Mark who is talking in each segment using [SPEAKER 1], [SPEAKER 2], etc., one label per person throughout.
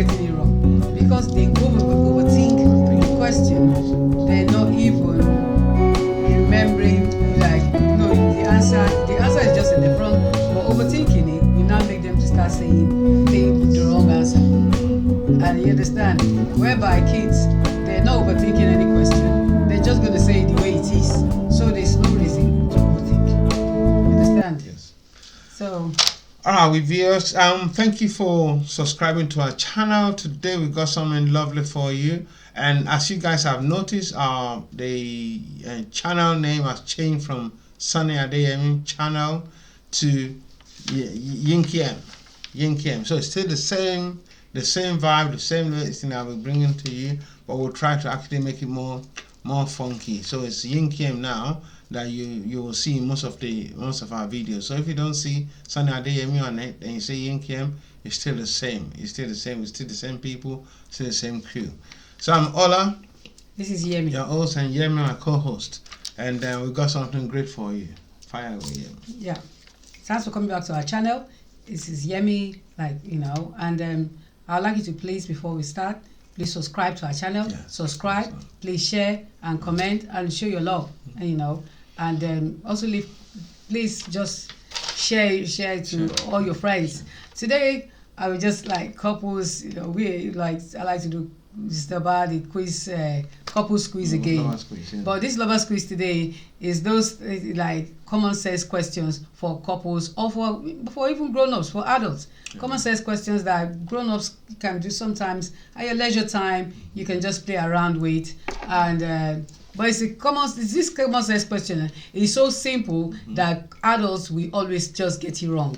[SPEAKER 1] getting it wrong because they overthink the question. They're not even remembering, like, no, the answer is just in the front, but overthinking it will now make them to start saying the wrong answer. And you understand? Whereby kids, they're not overthinking any question, they're just going to say it the way it is. So there's no reason to overthink. You understand?
[SPEAKER 2] Yes.
[SPEAKER 1] So.
[SPEAKER 2] Alright, with viewers, thank you for subscribing to our channel. Today we got something lovely for you, and as you guys have noticed, the channel name has changed from Sunny Adeyemi channel to Yinkiem. So it's still the same vibe, the same thing I'll be bringing to you, but we'll try to actually make it more funky. So it's Yinkiem now that you will see most of our videos. So if you don't see Sunny Adeyemi on it and you say Yinkiem, it's still the same. It's still the same people, still the same crew. So I'm Ola.
[SPEAKER 1] This is Yemi.
[SPEAKER 2] Your host, and Yemi, my co-host. And we've got something great for you. Fire away, Yemi.
[SPEAKER 1] Yeah. Thanks for coming back to our channel. This is Yemi, and I'd like you to please, before we start, please subscribe to our channel. Yeah, subscribe, please share and comment and show your love. And also please just share it to all your friends. Today I will just like couples. I like to do the quiz, couples quiz again. Quiz, yeah. But this lovers quiz today is those like common sense questions for couples or for even grown-ups, for adults. Yeah. Common sense questions that grown-ups can do sometimes at your leisure time. You can just play around with, and but this common sense question is so simple that adults will always just get it wrong,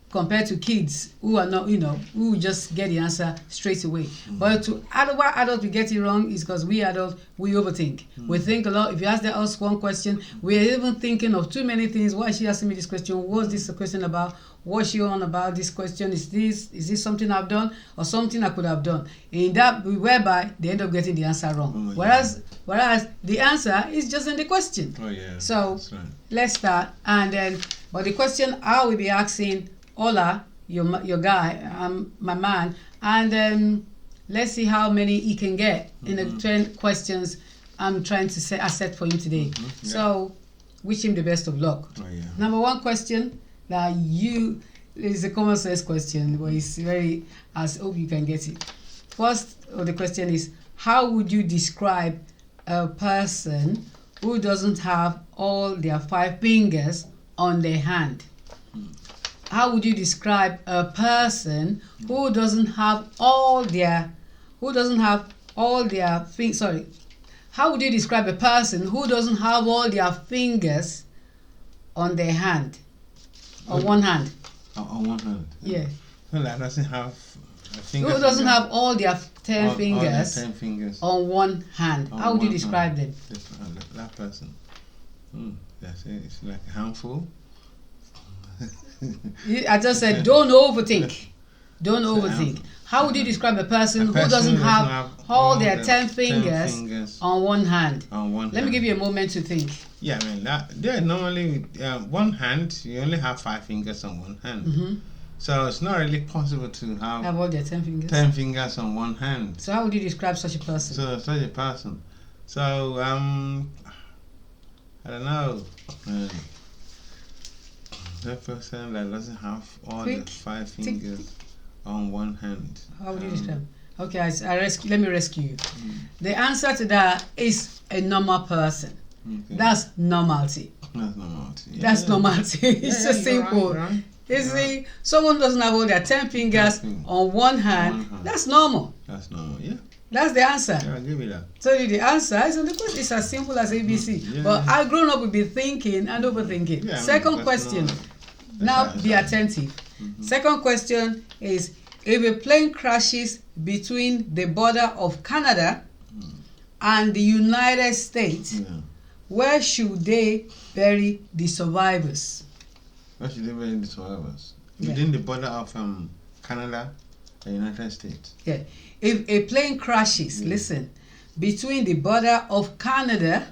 [SPEAKER 1] compared to kids who are not, who just get the answer straight away. But why adults we get it wrong is because we adults, we overthink. We think a lot. If you ask us one question, we're even thinking of too many things. Why is she asking me this question? What's this a question about? What's she on about this question? Is this something I've done or something I could have done? In that, whereby they end up getting the answer wrong. Whereas the answer is just in the question.
[SPEAKER 2] Oh yeah.
[SPEAKER 1] So
[SPEAKER 2] right.
[SPEAKER 1] Let's start, and then, but the question I will be asking Ola, your guy, my man, and let's see how many he can get in the 10 questions I'm trying to set for him today. Yeah. So wish him the best of luck.
[SPEAKER 2] Oh, yeah.
[SPEAKER 1] Number one question that is a common sense question, but it's I hope you can get it. First of the question is, how would you describe a person who doesn't have all their 5 fingers on their hand? How would you describe a person who doesn't have all their How would you describe a person who doesn't have all their fingers on their hand? On one hand.
[SPEAKER 2] On one hand.
[SPEAKER 1] Yeah.
[SPEAKER 2] No, that doesn't have fingers.
[SPEAKER 1] Who doesn't have all their 10 fingers,
[SPEAKER 2] 10 fingers
[SPEAKER 1] on one hand? How would you describe them?
[SPEAKER 2] That person. That's it. It's like a handful.
[SPEAKER 1] I just said, don't overthink. Don't overthink. How would you describe a person who doesn't have all their 10 fingers on one hand? Let me give you a moment to think.
[SPEAKER 2] Yeah, I mean, normally with one hand, you only have 5 fingers on one hand. So it's not really possible to have
[SPEAKER 1] all their 10 fingers.
[SPEAKER 2] 10 fingers on one hand.
[SPEAKER 1] So how would you describe such a person?
[SPEAKER 2] So I don't know. That person that doesn't have all the 5 fingers on one hand.
[SPEAKER 1] How would you describe? Okay, let me rescue you. The answer to that is a normal person. Okay. That's normality.
[SPEAKER 2] That's normality. Yeah.
[SPEAKER 1] That's normality. It's so simple. Right. You see, someone doesn't have all their 10 fingers on one hand. That's normal.
[SPEAKER 2] That's normal, yeah.
[SPEAKER 1] That's the answer.
[SPEAKER 2] Yeah, I'll give you that.
[SPEAKER 1] So the answer is on the question. It's as simple as ABC. But I grown up with be thinking and overthinking. Yeah, Second question. Now be attentive. Second question is, if a plane crashes between the border of Canada and the United States, where should they bury the survivors?
[SPEAKER 2] Where should they bury the survivors? Within the border of Canada and United States. Yeah.
[SPEAKER 1] If a plane crashes, listen, between the border of Canada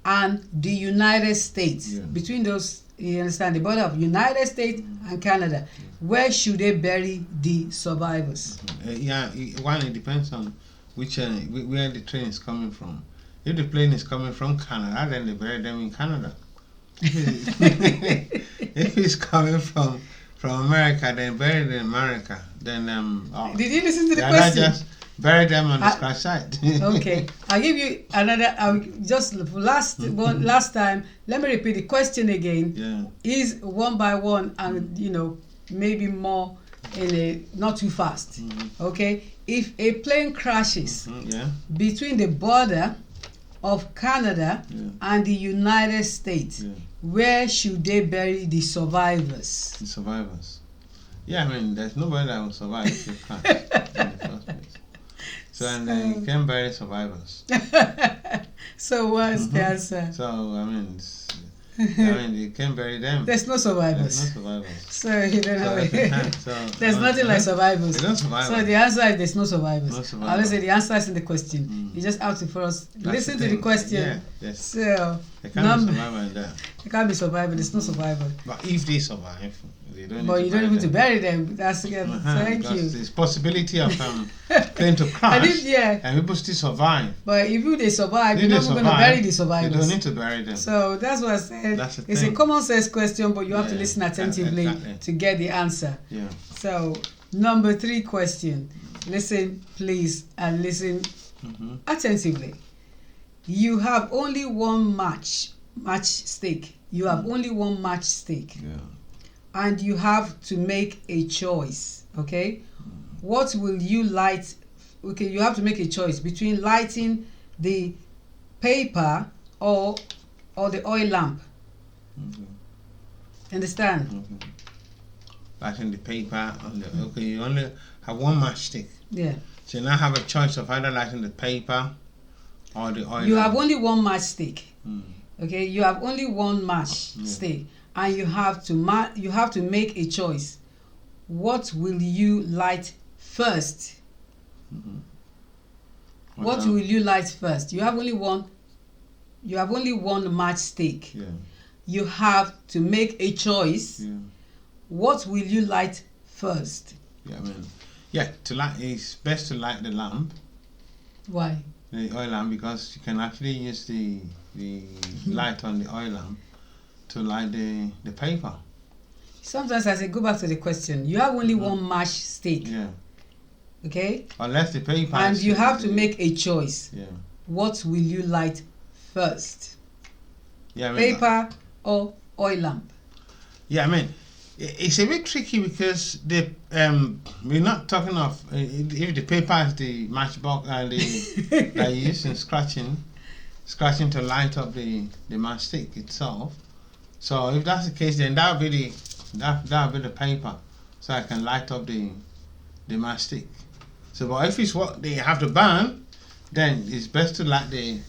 [SPEAKER 1] and the United States, between those You understand? The border of United States and Canada. Where should they bury the survivors?
[SPEAKER 2] It depends on which where the train is coming from. If the plane is coming from Canada, then they bury them in Canada. If it's coming from America, then bury them in America. Then
[SPEAKER 1] Did you listen to the
[SPEAKER 2] not
[SPEAKER 1] question?
[SPEAKER 2] just bury them on the scratch site.
[SPEAKER 1] Okay, I'll give you another. Last time. Let me repeat the question again.
[SPEAKER 2] Yeah.
[SPEAKER 1] Is one by one, and maybe more in a not too fast. Okay, if a plane crashes between the border of Canada and the United States, where should they bury the survivors?
[SPEAKER 2] The survivors. Yeah, I mean, there's nobody that will survive if you can't in the first place. So, and then you can bury survivors.
[SPEAKER 1] So what's the answer?
[SPEAKER 2] So, I mean, you can bury them.
[SPEAKER 1] There's no survivors.
[SPEAKER 2] There's no survivors.
[SPEAKER 1] So you don't have it. There's
[SPEAKER 2] no,
[SPEAKER 1] nothing like survivors.
[SPEAKER 2] There's no survivors.
[SPEAKER 1] So the answer is there's no survivors.
[SPEAKER 2] No survivors.
[SPEAKER 1] I always say the answer is in the question. You just have to first listen to the question.
[SPEAKER 2] Yeah, yes.
[SPEAKER 1] So
[SPEAKER 2] there can't be survivor in there.
[SPEAKER 1] There can't be survivor. There's no survivor.
[SPEAKER 2] But if they survive, they don't.
[SPEAKER 1] But you don't even to bury them. That's thank you.
[SPEAKER 2] There's possibility of plane to crash. And people still survive.
[SPEAKER 1] But if they survive, you're not going to bury the survivors.
[SPEAKER 2] You don't need to bury them.
[SPEAKER 1] So that's what I said. It's a common sense question, but you have to listen attentively to get the answer.
[SPEAKER 2] Yeah.
[SPEAKER 1] So number 3 question. Listen, please, and listen attentively. You have only one match stake. You have only one match stake.
[SPEAKER 2] Yeah.
[SPEAKER 1] And you have to make a choice. Okay? What will you light? Okay, you have to make a choice between lighting the paper or the oil lamp. Understand?
[SPEAKER 2] Lighting the paper on the you only have one matchstick.
[SPEAKER 1] Yeah.
[SPEAKER 2] So you now have a choice of either lighting the paper or the oil.
[SPEAKER 1] You have only one matchstick. Okay, you have only one matchstick, and you have to make a choice. What will you light first? What will you light first? You have only one. You have only one matchstick.
[SPEAKER 2] Yeah.
[SPEAKER 1] You have to make a choice.
[SPEAKER 2] Yeah.
[SPEAKER 1] What will you light first?
[SPEAKER 2] Yeah, I mean, it's best to light the lamp.
[SPEAKER 1] Why?
[SPEAKER 2] The oil lamp, because you can actually use the light on the oil lamp to light the paper.
[SPEAKER 1] Sometimes I say, go back to the question. You have only one matchstick.
[SPEAKER 2] Yeah.
[SPEAKER 1] Okay?
[SPEAKER 2] Unless the paper.
[SPEAKER 1] And you have to make a choice.
[SPEAKER 2] Yeah.
[SPEAKER 1] What will you light first?
[SPEAKER 2] Yeah, I mean,
[SPEAKER 1] paper or oil lamp?
[SPEAKER 2] Yeah, I mean, it's a bit tricky because we're not talking of if the paper is the matchbox and that you use in scratching to light up the matchstick itself. So if that's the case, then that'll be the paper, so I can light up the matchstick. So, but if it's what they have to burn, then it's best to light the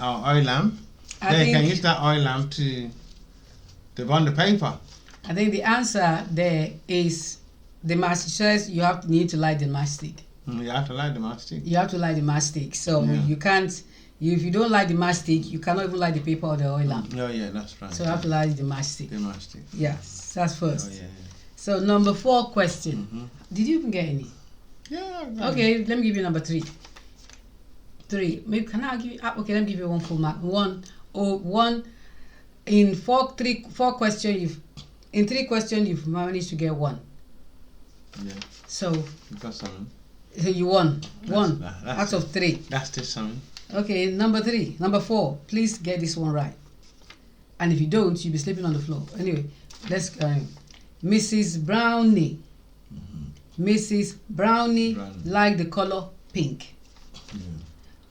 [SPEAKER 2] oil lamp. Then you can use that oil lamp to burn the paper.
[SPEAKER 1] I think the answer there is the match says you need to light the matchstick.
[SPEAKER 2] You have to light the matchstick.
[SPEAKER 1] You have to light the matchstick. So you can't. If you don't light the matchstick, you cannot even light the paper or the oil lamp.
[SPEAKER 2] Oh yeah, that's right.
[SPEAKER 1] So you have to light the matchstick.
[SPEAKER 2] The matchstick.
[SPEAKER 1] Yes, that's first.
[SPEAKER 2] Oh yeah.
[SPEAKER 1] So number 4 question. Did you even get any?
[SPEAKER 2] Yeah.
[SPEAKER 1] Okay, let me give you number 3. 3. Maybe can I give you? Okay, let me give you one full mark. One. In 4 questions, in 3 questions, you've managed to get 1.
[SPEAKER 2] Yeah.
[SPEAKER 1] So
[SPEAKER 2] You got something.
[SPEAKER 1] You won. One out of 3.
[SPEAKER 2] That's still something.
[SPEAKER 1] Okay, number 4. Please get this one right. And if you don't, you'll be sleeping on the floor. Anyway, let's go. Mrs. Brownie. Mrs. Brownie like the color pink.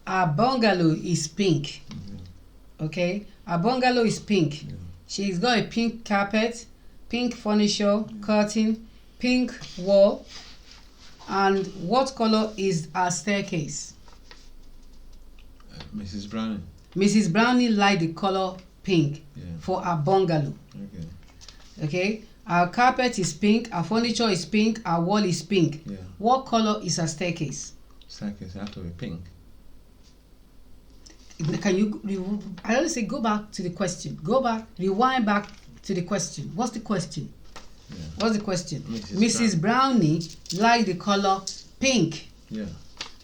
[SPEAKER 1] Our bungalow is pink. Okay, our bungalow is pink. She's got a pink carpet, pink furniture, curtain, pink wall. And what color is our staircase?
[SPEAKER 2] Mrs. Brownie.
[SPEAKER 1] Mrs. Brownie like the color pink for our bungalow. Okay. Our carpet is pink, our furniture is pink, our wall is pink. What color is our staircase?
[SPEAKER 2] Staircase have to be pink.
[SPEAKER 1] Can you? I always say go back to the question. Go back, rewind back to the question. What's the question?
[SPEAKER 2] Yeah.
[SPEAKER 1] What's the question?
[SPEAKER 2] Mrs.
[SPEAKER 1] Brownie like the color pink.
[SPEAKER 2] Yeah.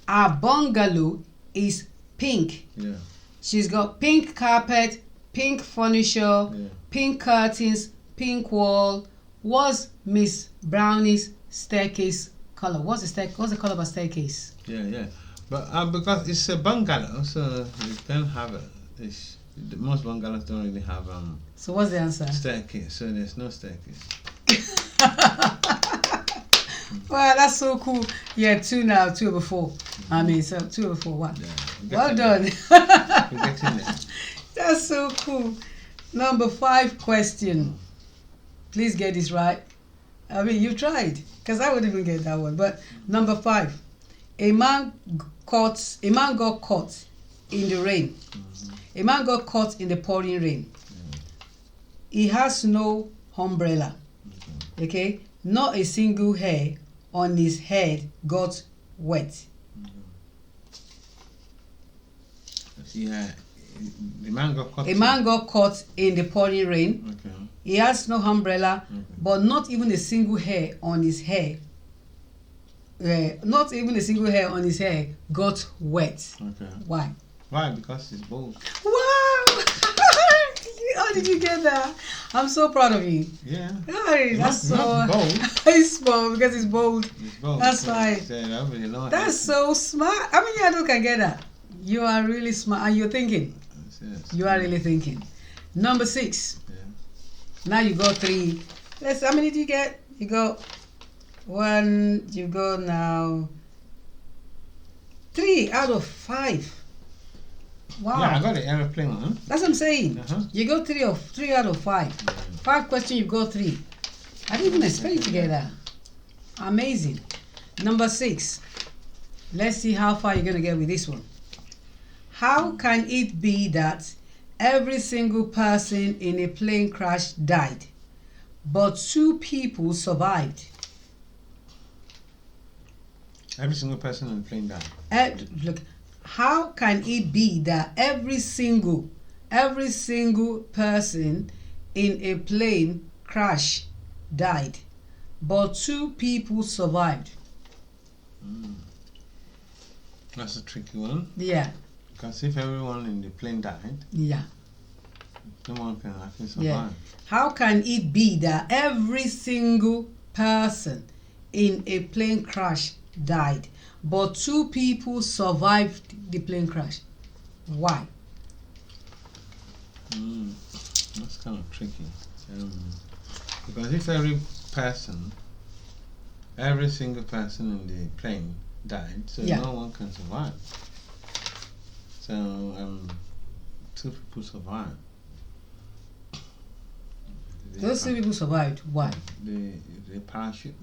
[SPEAKER 1] Our bungalow is pink.
[SPEAKER 2] Yeah.
[SPEAKER 1] She's got pink carpet, pink furniture, pink curtains, pink wall. What's Miss Brownie's staircase color? What's the color of a staircase?
[SPEAKER 2] Yeah. But because it's a bungalow, so you don't have most bungalows don't really have
[SPEAKER 1] So what's the answer?
[SPEAKER 2] staircase. So there's no staircase.
[SPEAKER 1] Wow, that's so cool. Yeah, 2 now, 2 over 4. I mean, so 2 over 4. Wow.
[SPEAKER 2] Yeah,
[SPEAKER 1] Well done.
[SPEAKER 2] You're getting there.
[SPEAKER 1] That's so cool. Number 5 question. Please get this right. I mean, you tried, because I wouldn't even get that one. But number 5, a man got caught in the rain. A man got caught in the pouring rain. He has no umbrella. Okay, not a single hair on his head got wet.
[SPEAKER 2] Yeah, the man got caught.
[SPEAKER 1] A man got caught in the pouring rain.
[SPEAKER 2] Okay.
[SPEAKER 1] He has no umbrella, but not even a single hair on his hair. Not even a single hair on his hair got wet.
[SPEAKER 2] Okay.
[SPEAKER 1] Why?
[SPEAKER 2] Why? Because he's bold.
[SPEAKER 1] Wow! How did you get that? I'm so proud of you.
[SPEAKER 2] Yeah.
[SPEAKER 1] Hey, that's
[SPEAKER 2] not bold.
[SPEAKER 1] He's bold because he's bold.
[SPEAKER 2] He's bold.
[SPEAKER 1] That's why. That's so smart. How many adults can get that? You are really smart, and you're thinking.
[SPEAKER 2] Yes.
[SPEAKER 1] You are really thinking. Number 6.
[SPEAKER 2] Yeah.
[SPEAKER 1] Now you got 3. How many did you get? You got 1. You got now 3 out of 5. Wow.
[SPEAKER 2] Yeah, I got the aeroplane one.
[SPEAKER 1] That's what I'm saying.
[SPEAKER 2] Uh-huh.
[SPEAKER 1] You got 3 out of 5. 5 questions, you got 3. I didn't even expect you to get that. Amazing. Number 6. Let's see how far you're going to get with this one. How can it be that every single person in a plane crash died, but 2 people survived?
[SPEAKER 2] Every single person on the plane died.
[SPEAKER 1] Look, how can it be that every single person in a plane crash died, but 2 people survived?
[SPEAKER 2] That's a tricky one.
[SPEAKER 1] Yeah.
[SPEAKER 2] Because if everyone in the plane died,
[SPEAKER 1] Yeah.
[SPEAKER 2] no one can actually survive.
[SPEAKER 1] Yeah. How can it be that every single person in a plane crash died, but 2 people survived the plane crash? Why?
[SPEAKER 2] That's kind of tricky. Because if every single person in the plane died, so no one can survive. So 2 people survived.
[SPEAKER 1] Those 2 people survived. Why?
[SPEAKER 2] The parachute.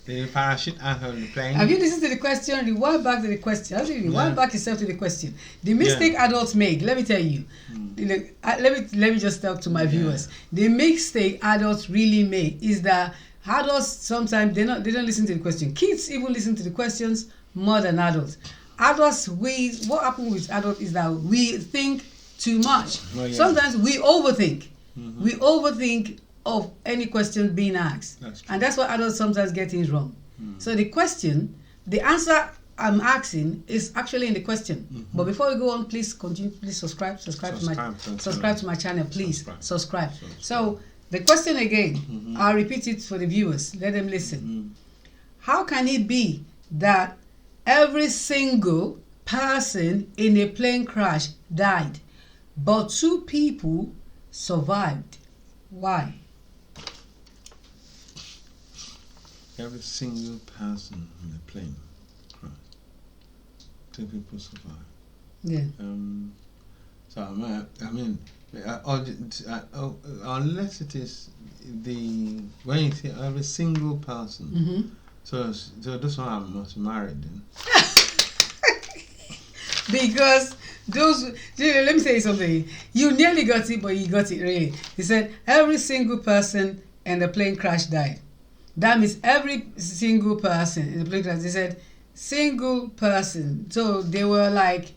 [SPEAKER 2] The parachute out of the plane.
[SPEAKER 1] Have you listened to the question? Rewind back to the question. Rewind back yourself to the question. The mistake adults make, let me tell you. Let me just talk to my viewers. The mistake adults really make is that adults sometimes they don't listen to the question. Kids even listen to the questions more than adults. Adults, what happens with adults is that we think too much. Sometimes we overthink. We overthink of any question being asked. And that's why adults sometimes get things wrong. So the answer I'm asking is actually in the question. But before we go on, please continue. Please subscribe to my channel. Please subscribe. So the question again, I'll repeat it for the viewers. Let them listen. How can it be that every single person in a plane crash died, but 2 people survived? Why?
[SPEAKER 2] Every single person on the plane crashed. 2 people survived.
[SPEAKER 1] Yeah.
[SPEAKER 2] So I mean, unless it is when you say every single person. So this one I'm not married then. Because let me say something. You nearly got it, but you got it really. He said every single person in the plane crash died. That means every single person in the plane crash. They said single person. So they were like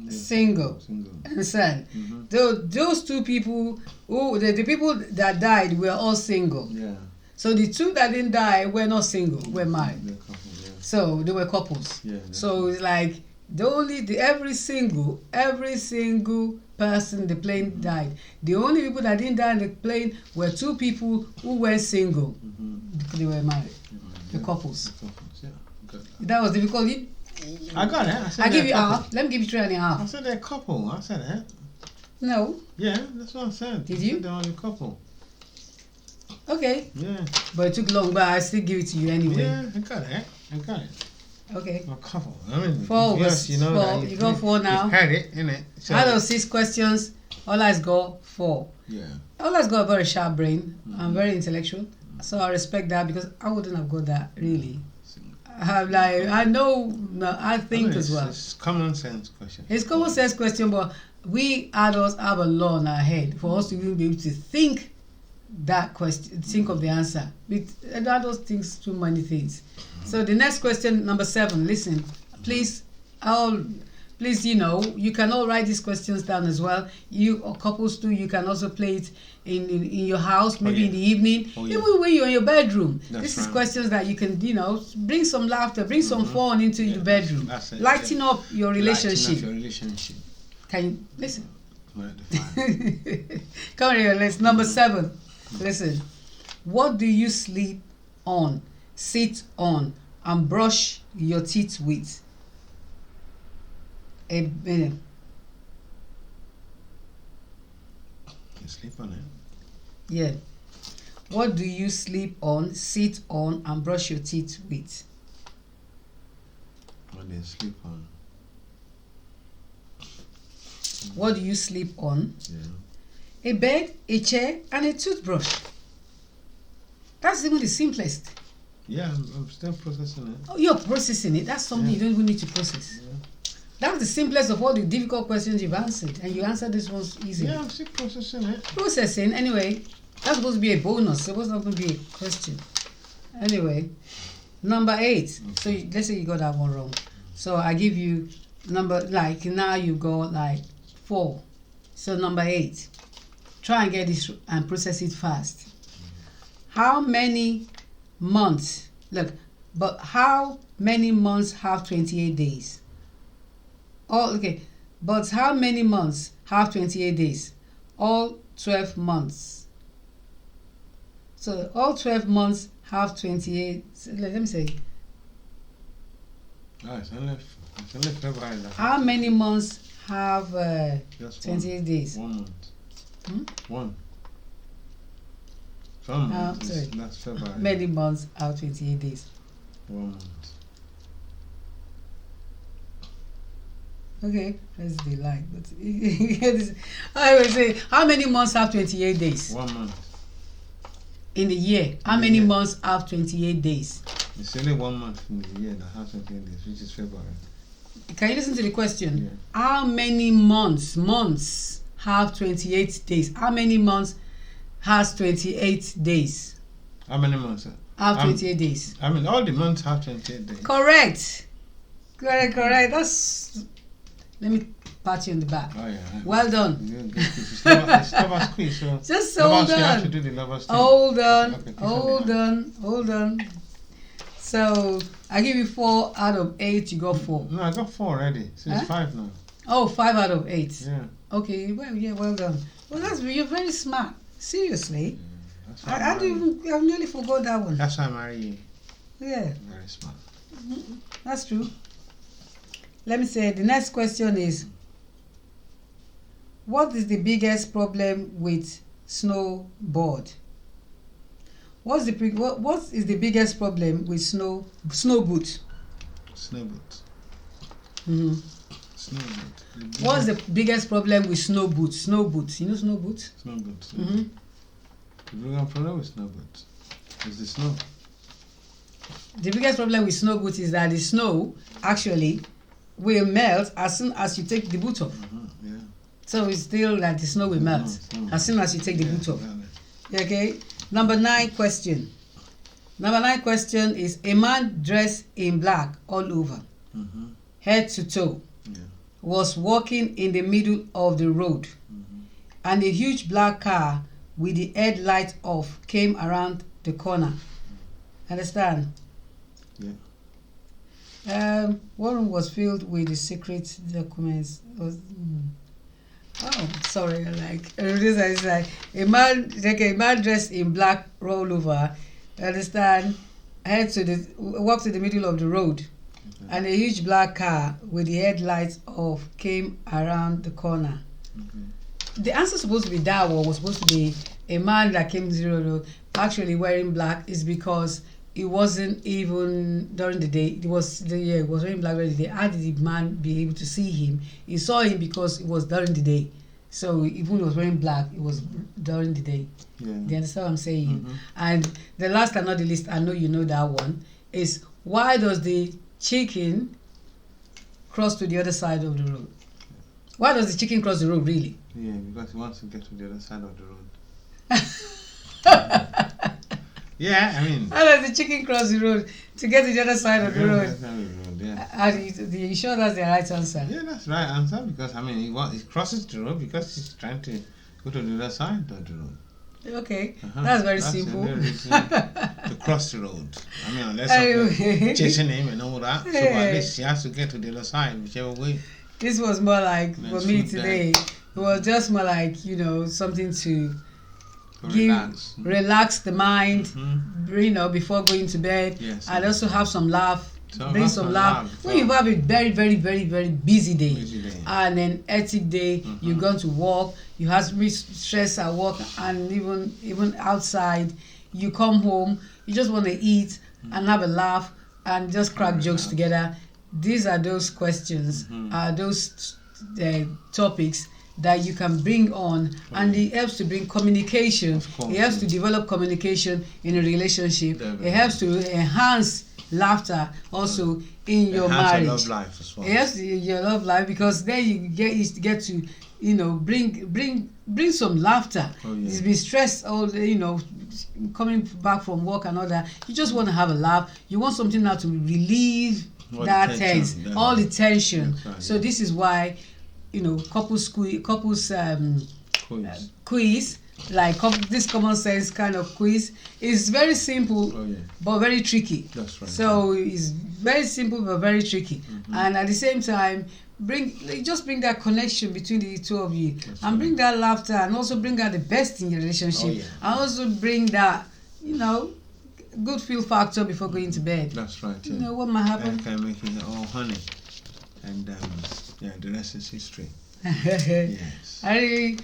[SPEAKER 1] Single. Understand? Those two people, the people that died were all single.
[SPEAKER 2] Yeah.
[SPEAKER 1] So the two that didn't die were not single, were married.
[SPEAKER 2] Couple, yeah.
[SPEAKER 1] So they were couples.
[SPEAKER 2] Yeah,
[SPEAKER 1] so it's like every single person in the plane died. The only people that didn't die in the plane were two people who were single. They were married. The couples.
[SPEAKER 2] Yeah.
[SPEAKER 1] That was difficult.
[SPEAKER 2] I got it.
[SPEAKER 1] I give you half. Let me give you 3.5.
[SPEAKER 2] I said they're a couple. I said it.
[SPEAKER 1] No.
[SPEAKER 2] Yeah, that's what I said.
[SPEAKER 1] Did you?
[SPEAKER 2] They're only a couple.
[SPEAKER 1] Okay.
[SPEAKER 2] Yeah.
[SPEAKER 1] But it took long, but I still give it to you anyway.
[SPEAKER 2] Yeah, I got it.
[SPEAKER 1] Okay.
[SPEAKER 2] A couple. I mean,
[SPEAKER 1] 4
[SPEAKER 2] yes, you know
[SPEAKER 1] 4.
[SPEAKER 2] that
[SPEAKER 1] You got 4 now.
[SPEAKER 2] You've had it, innit? So,
[SPEAKER 1] out of 6 questions, Ola's got 4.
[SPEAKER 2] Yeah.
[SPEAKER 1] Ola's got a very sharp brain and very intellectual. So I respect that because I wouldn't have got that really. I think as well.
[SPEAKER 2] It's common sense question.
[SPEAKER 1] It's common sense question, but we adults have a law in our head for us to even be able to think that question, think of the answer. Adults think too many things. So the next question, number 7. Listen, please, you can all write these questions down as well. You or couples too, you can also play it in your house, maybe in the evening, even when you're in your bedroom. This is questions that you can, bring some laughter, bring some fun into your bedroom. Lighten up your relationship. Can you listen? Come on here, let's. Number 7. Listen. What do you sleep on, sit on, and brush your teeth with? A minute.
[SPEAKER 2] You sleep on it?
[SPEAKER 1] Yeah. What do you sleep on, sit on, and brush your teeth with?
[SPEAKER 2] What do you sleep on?
[SPEAKER 1] What do you sleep on?
[SPEAKER 2] Yeah.
[SPEAKER 1] A bed, a chair, and a toothbrush. That's even the simplest.
[SPEAKER 2] Yeah, I'm still processing it.
[SPEAKER 1] Oh, you're processing it. That's something you don't even need to process.
[SPEAKER 2] Yeah.
[SPEAKER 1] That's the simplest of all the difficult questions you've answered, and you answered this one easily.
[SPEAKER 2] Yeah, I'm still processing it.
[SPEAKER 1] Processing, anyway. That's supposed to be a bonus. It wasn't going to be a question. Anyway, number 8. So let's say you got that one wrong. So I give you now you got 4. So number 8. Try and get this and process it fast. How many months? How many months have 28 days? But how many months have 28 days? All 12 months. So all 12 months have 28. Let me say.
[SPEAKER 2] It's only February.
[SPEAKER 1] How many months have 28 days?
[SPEAKER 2] 1 month. One. That's February.
[SPEAKER 1] Many months have 28 days.
[SPEAKER 2] 1 month.
[SPEAKER 1] Okay, that's the line. But I will say, how many months have 28 days?
[SPEAKER 2] 1 month.
[SPEAKER 1] In the year, how many months have 28 days?
[SPEAKER 2] It's only 1 month in the year that has 28 days, which is February.
[SPEAKER 1] Can you listen to the question?
[SPEAKER 2] Yeah.
[SPEAKER 1] How many months have 28 days? How many months has 28 days?
[SPEAKER 2] How many months?
[SPEAKER 1] Have 28 days.
[SPEAKER 2] I mean, all the months have 28 days.
[SPEAKER 1] Correct. That's. Let me pat you on the back.
[SPEAKER 2] Oh, yeah.
[SPEAKER 1] Well done.
[SPEAKER 2] It's lover's quiz, so
[SPEAKER 1] just hold on.
[SPEAKER 2] You have to do the lover's thing.
[SPEAKER 1] Hold on.
[SPEAKER 2] Okay,
[SPEAKER 1] Hold on. So I give you 4 out of 8. You got 4.
[SPEAKER 2] No, I got 4 already. So it's 5 now.
[SPEAKER 1] Oh, 5 out of 8.
[SPEAKER 2] Yeah.
[SPEAKER 1] Okay. Well done. Well, you're very smart. Seriously.
[SPEAKER 2] Yeah,
[SPEAKER 1] I've nearly forgot that one.
[SPEAKER 2] That's why I marry you.
[SPEAKER 1] Yeah.
[SPEAKER 2] Very smart.
[SPEAKER 1] That's true. Let me say the next question is, what is the biggest problem with snowboard? What is the biggest problem with snow boot?
[SPEAKER 2] Snow boot.
[SPEAKER 1] Mm-hmm.
[SPEAKER 2] Snow boot.
[SPEAKER 1] What's the biggest problem with snow boots? Snow boots. You know snow boots?
[SPEAKER 2] Snow boots.
[SPEAKER 1] Mm-hmm.
[SPEAKER 2] The biggest problem with snow boots is the snow.
[SPEAKER 1] The biggest problem with snow boots is that the snow actually will melt as soon as you take the boot off.
[SPEAKER 2] Yeah.
[SPEAKER 1] So it's still like the snow will melt as soon as you take the boot off. Okay. Number 9 question. Number 9 question is, a man dressed in black all over, head to toe.
[SPEAKER 2] Yeah.
[SPEAKER 1] was walking in the middle of the road, and a huge black car with the headlight off came around the corner. Understand?
[SPEAKER 2] Yeah.
[SPEAKER 1] One room was filled with the secret documents. Oh, sorry. This is like a man dressed in black rollover. Understand? Walked to the middle of the road, and a huge black car with the headlights off came around the corner. The answer supposed to be that one was supposed to be a man that came to the road actually wearing black, is because it wasn't even during the day. It was wearing black during the day. How did the man be able to see him? He saw him because it was during the day. So even he was wearing black, it was during the day.
[SPEAKER 2] Yeah.
[SPEAKER 1] Do you understand what I'm saying? And the last and not the least, I know you know that one, is why does the chicken cross to the other side of the road? Why does the chicken cross the road, really?
[SPEAKER 2] Yeah, because he wants to get to the other side of the road. Yeah, I mean.
[SPEAKER 1] How does the chicken cross the road to get to the other side of the road?
[SPEAKER 2] Yeah.
[SPEAKER 1] Are you sure that's the right answer?
[SPEAKER 2] Yeah, that's the right answer, because I mean he crosses the road because he's trying to go to the other side of the road.
[SPEAKER 1] Okay, that's very simple.
[SPEAKER 2] To cross the road. I mean, unless chasing him and all that, so at least he has to get to the other side, whichever way.
[SPEAKER 1] This was more like, for me today, it was just more like, something to relax the mind, before going to bed, and also have some laugh. Bring some laugh. When you have a very, very, very, very busy day, and an hectic day, you've gone to work, you have stress at work, and even outside, you come home, you just want to eat and have a laugh and just crack jokes together. These are those questions, those topics that you can bring on, and it helps to bring communication. It helps to develop communication in a relationship. It helps to enhance laughter also in your marriage.
[SPEAKER 2] Your love life as well.
[SPEAKER 1] Yes, your love life, because then you get to bring some laughter. It's been stressed all day, coming back from work and all that. You just want to have a laugh. You want something now to relieve that tension, all the tension. So this is why couples quiz, like this common sense kind of quiz, is very simple but very tricky.
[SPEAKER 2] That's right.
[SPEAKER 1] So it's very simple but very tricky, and at the same time bring that connection between the two of you. That's and bring that laughter, and also bring out the best in your relationship, and also bring that good feel factor before going to bed.
[SPEAKER 2] That's right.
[SPEAKER 1] You know what might happen?
[SPEAKER 2] Kind of making it all honey, and the rest is history.
[SPEAKER 1] Yes. I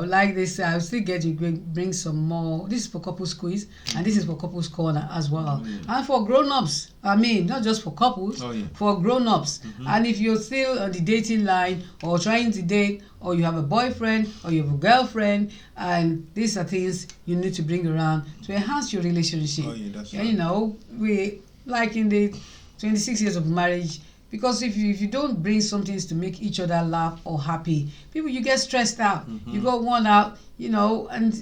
[SPEAKER 1] like this. I'll still get to bring some more. This is for couples quiz, and this is for couples corner as well, and for grown-ups. I mean, not just for couples, for grown-ups. And if you're still on the dating line, or trying to date, or you have a boyfriend or you have a girlfriend, and these are things you need to bring around to enhance your relationship.
[SPEAKER 2] That's right.
[SPEAKER 1] We like in the 26 years of marriage. Because if you don't bring some things to make each other laugh or happy, you get stressed out. You got worn out, and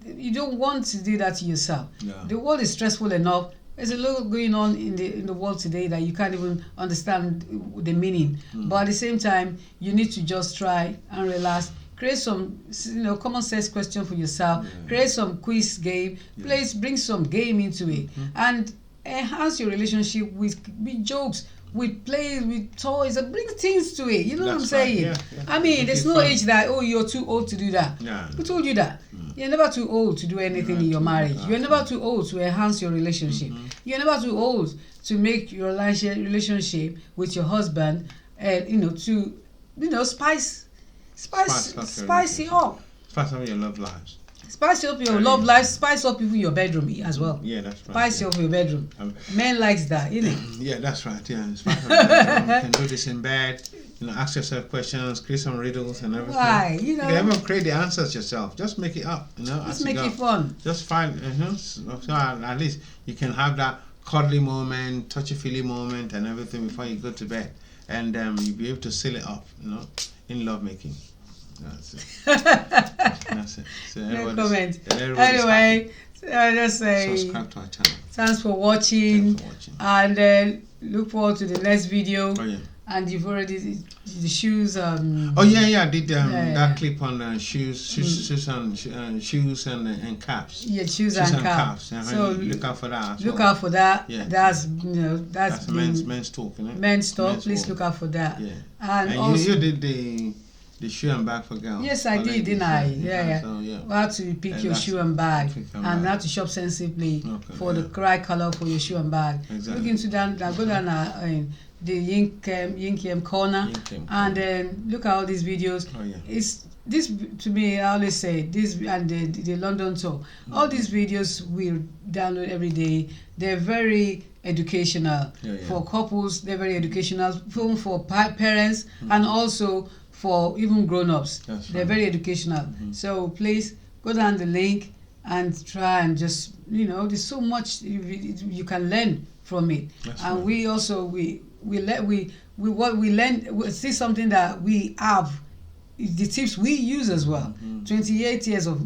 [SPEAKER 1] you don't want to do that to yourself. The world is stressful enough. There's a lot going on in the world today that you can't even understand the meaning. But at the same time, you need to just try and relax. Create some common sense question for yourself. Create some quiz game. Bring some game into it, and enhance your relationship with jokes, with plays, with toys, and bring things to it. You know what I'm saying?
[SPEAKER 2] Yeah.
[SPEAKER 1] I mean, there's no age that, you're too old to do that. Who told you that? You're never too old to do anything in your marriage. You're never too old to enhance your relationship. You're never too old to make your relationship with your husband, to spice it up.
[SPEAKER 2] Spice up your love lives.
[SPEAKER 1] Spice up your love life, spice up even your bedroom as well.
[SPEAKER 2] Yeah, that's right.
[SPEAKER 1] Spice up your bedroom. Men likes that,
[SPEAKER 2] Yeah, that's right. Yeah, spice up your bedroom. You can do this in bed. Ask yourself questions, create some riddles and everything.
[SPEAKER 1] Why?
[SPEAKER 2] You can even create the answers yourself. Just make it up.
[SPEAKER 1] Just make it fun.
[SPEAKER 2] Just find. So at least you can have that cuddly moment, touchy-feely moment, and everything before you go to bed, and you'll be able to seal it up. In lovemaking. That's it. That's it. So
[SPEAKER 1] No comment.
[SPEAKER 2] Anyway,
[SPEAKER 1] I just say
[SPEAKER 2] subscribe to our channel.
[SPEAKER 1] Thanks for watching. And look forward to the next video.
[SPEAKER 2] Oh yeah.
[SPEAKER 1] And you've already the shoes.
[SPEAKER 2] Oh yeah. I did that clip on shoes and caps.
[SPEAKER 1] Yeah, shoes and caps.
[SPEAKER 2] So look out for that.
[SPEAKER 1] Look out for that.
[SPEAKER 2] Yeah.
[SPEAKER 1] That's that's
[SPEAKER 2] men's talk, isn't it?
[SPEAKER 1] Men's talk. Please look out for that.
[SPEAKER 2] Yeah.
[SPEAKER 1] And
[SPEAKER 2] also, you did the shoe and bag for girls.
[SPEAKER 1] Yes, I did, didn't I? Yeah.
[SPEAKER 2] So, yeah.
[SPEAKER 1] How to pick your shoe and bag, and how to shop sensibly for the right color for your shoe and bag.
[SPEAKER 2] Exactly.
[SPEAKER 1] Look into that. Go down the Yinkiem corner, and then look at all these videos.
[SPEAKER 2] Oh, yeah.
[SPEAKER 1] It's this to me. I always say this, and the London tour. All these videos we download every day. They're very educational for couples. They're very educational for parents and also for even grown-ups. They're very educational. So please go down the link and try and just there's so much you can learn from it. And we also we what we learn, we see something that we have, the tips we use as well. 28 years of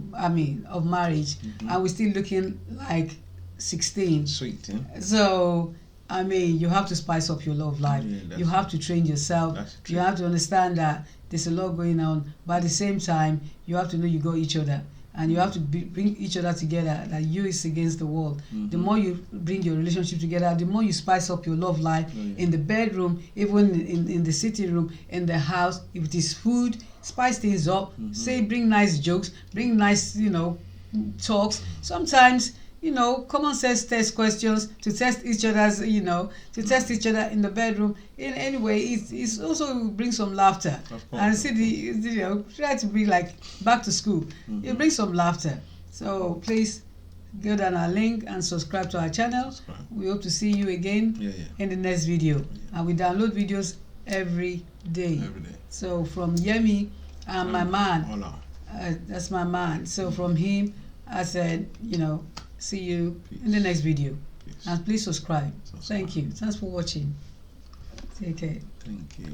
[SPEAKER 1] marriage, and we're still looking like 16.
[SPEAKER 2] Sweet, yeah?
[SPEAKER 1] So you have to spice up your love life. You have to train yourself. You have to understand that there's a lot going on, but at the same time you have to know you got each other, and you have to bring each other together, that you is against the world. The more you bring your relationship together, the more you spice up your love life in the bedroom, even in the sitting room, in the house. If it is food, spice things up. Say, bring nice jokes, bring nice talks. Sometimes common sense test questions to test each other's, to test each other in the bedroom. In any way, it's also bring some laughter. And see try to bring like back to school. It brings some laughter. So please go down our link and subscribe to our channel. We hope to see you again in the next video. And we download videos every day. So from Yemi and my man, that's my man. So from him, I said, see you in the next video. And please subscribe. Thank you. Thanks for watching. Take care.
[SPEAKER 2] Thank you.